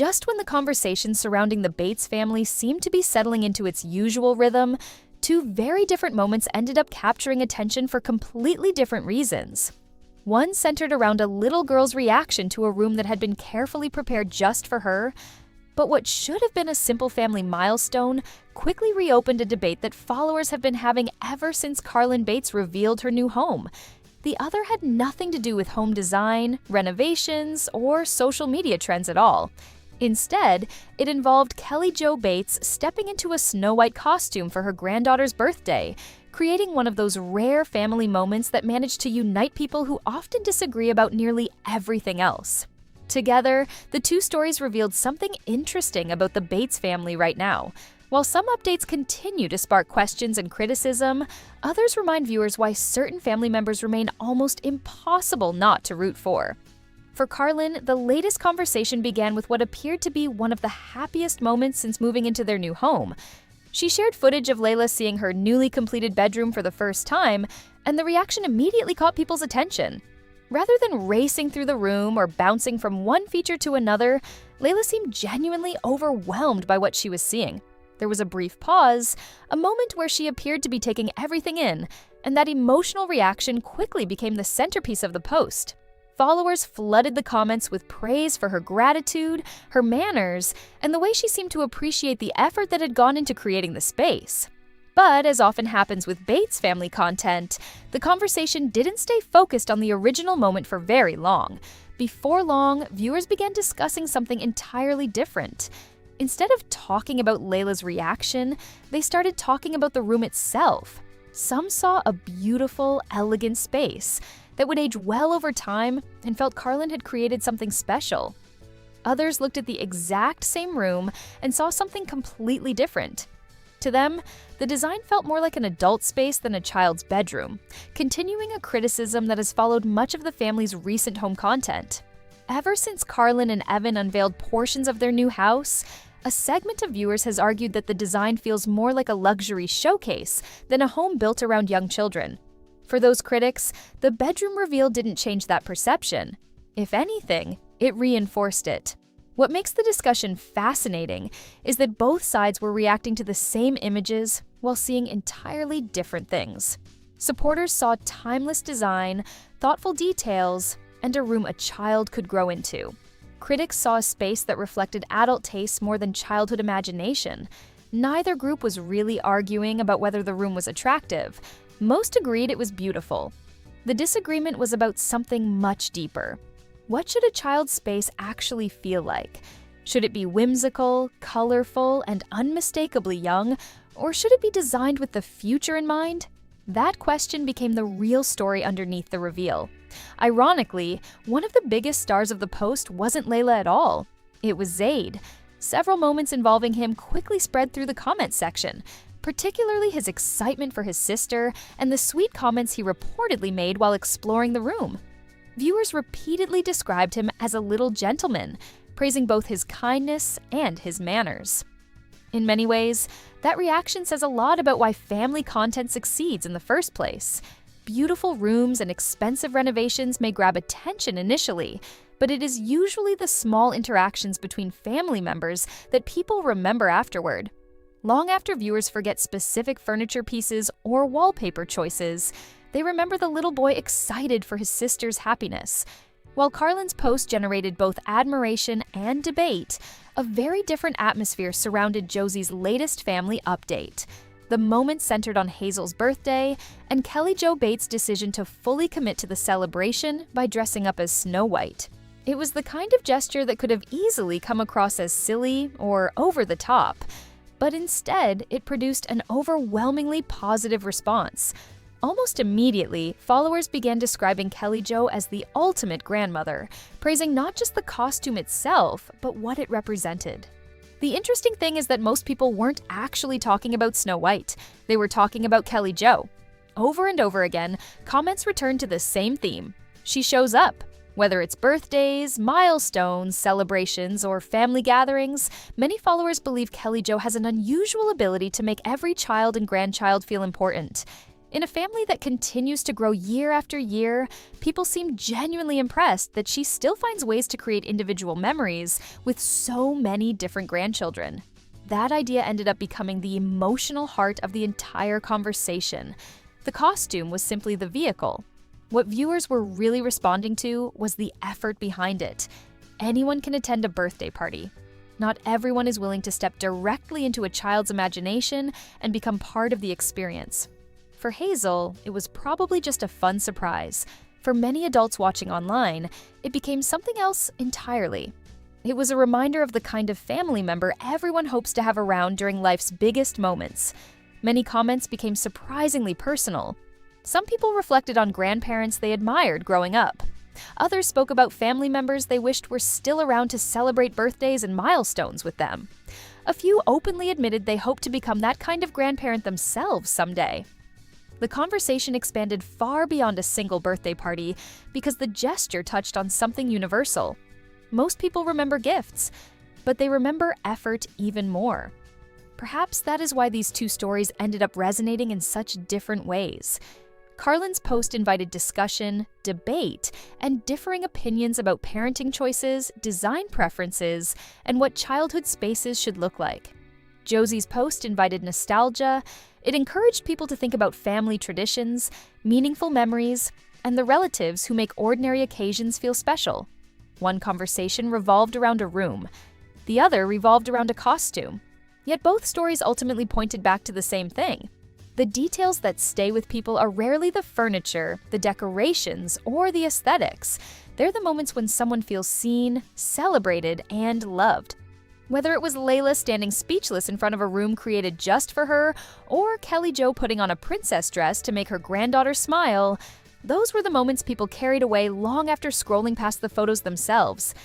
just when the conversation surrounding the Bates family seemed to be settling into its usual rhythm, two very different moments ended up capturing attention for completely different reasons. One centered around a little girl's reaction to a room that had been carefully prepared just for her, but what should have been a simple family milestone quickly reopened a debate that followers have been having ever since Carlin Bates revealed her new home. The other had nothing to do with home design, renovations, or social media trends at all. Instead, it involved Kelly Jo Bates stepping into a Snow White costume for her granddaughter's birthday, creating one of those rare family moments that manage to unite people who often disagree about nearly everything else. Together, the two stories revealed something interesting about the Bates family right now. While some updates continue to spark questions and criticism, others remind viewers why certain family members remain almost impossible not to root for. For Carlin, the latest conversation began with what appeared to be one of the happiest moments since moving into their new home. She shared footage of Layla seeing her newly completed bedroom for the first time, and the reaction immediately caught people's attention. Rather than racing through the room or bouncing from one feature to another, Layla seemed genuinely overwhelmed by what she was seeing. There was a brief pause, a moment where she appeared to be taking everything in, and that emotional reaction quickly became the centerpiece of the post. Followers flooded the comments with praise for her gratitude, her manners, and the way she seemed to appreciate the effort that had gone into creating the space. But, as often happens with Bates family content, the conversation didn't stay focused on the original moment for very long. Before long, viewers began discussing something entirely different. Instead of talking about Layla's reaction, they started talking about the room itself. Some saw a beautiful, elegant space that would age well over time and felt Carlin had created something special. Others looked at the exact same room and saw something completely different. To them, the design felt more like an adult space than a child's bedroom, continuing a criticism that has followed much of the family's recent home content. Ever since Carlin and Evan unveiled portions of their new house, a segment of viewers has argued that the design feels more like a luxury showcase than a home built around young children. For those critics, the bedroom reveal didn't change that perception. If anything, it reinforced it. What makes the discussion fascinating is that both sides were reacting to the same images while seeing entirely different things. Supporters saw timeless design, thoughtful details, and a room a child could grow into. Critics saw a space that reflected adult tastes more than childhood imagination. Neither group was really arguing about whether the room was attractive. Most agreed it was beautiful. The disagreement was about something much deeper. What should a child's space actually feel like? Should it be whimsical, colorful, and unmistakably young, or should it be designed with the future in mind? That question became the real story underneath the reveal. Ironically, one of the biggest stars of the post wasn't Layla at all. It was Zayd. Several moments involving him quickly spread through the comments section, particularly his excitement for his sister and the sweet comments he reportedly made while exploring the room. Viewers repeatedly described him as a little gentleman, praising both his kindness and his manners. In many ways, that reaction says a lot about why family content succeeds in the first place. Beautiful rooms and expensive renovations may grab attention initially, but it is usually the small interactions between family members that people remember afterward. Long after viewers forget specific furniture pieces or wallpaper choices, they remember the little boy excited for his sister's happiness. While Carlin's post generated both admiration and debate, a very different atmosphere surrounded Josie's latest family update. The moment centered on Hazel's birthday and Kelly Jo Bates' decision to fully commit to the celebration by dressing up as Snow White. It was the kind of gesture that could have easily come across as silly or over the top, but instead it produced an overwhelmingly positive response. Almost immediately, followers began describing Kelly Jo as the ultimate grandmother, praising not just the costume itself, but what it represented. The interesting thing is that most people weren't actually talking about Snow White. They were talking about Kelly Jo. Over and over again, comments returned to the same theme. She shows up. Whether it's birthdays, milestones, celebrations, or family gatherings, many followers believe Kelly Jo has an unusual ability to make every child and grandchild feel important. In a family that continues to grow year after year, people seem genuinely impressed that she still finds ways to create individual memories with so many different grandchildren. That idea ended up becoming the emotional heart of the entire conversation. The costume was simply the vehicle. What viewers were really responding to was the effort behind it. Anyone can attend a birthday party. Not everyone is willing to step directly into a child's imagination and become part of the experience. For Hazel, it was probably just a fun surprise. For many adults watching online, it became something else entirely. It was a reminder of the kind of family member everyone hopes to have around during life's biggest moments. Many comments became surprisingly personal. Some people reflected on grandparents they admired growing up. Others spoke about family members they wished were still around to celebrate birthdays and milestones with them. A few openly admitted they hoped to become that kind of grandparent themselves someday. The conversation expanded far beyond a single birthday party because the gesture touched on something universal. Most people remember gifts, but they remember effort even more. Perhaps that is why these two stories ended up resonating in such different ways. Carlin's post invited discussion, debate, and differing opinions about parenting choices, design preferences, and what childhood spaces should look like. Josie's post invited nostalgia. It encouraged people to think about family traditions, meaningful memories, and the relatives who make ordinary occasions feel special. One conversation revolved around a room. The other revolved around a costume. Yet both stories ultimately pointed back to the same thing. The details that stay with people are rarely the furniture, the decorations, or the aesthetics. They're the moments when someone feels seen, celebrated, and loved. Whether it was Layla standing speechless in front of a room created just for her, or Kelly Jo putting on a princess dress to make her granddaughter smile, those were the moments people carried away long after scrolling past the photos themselves.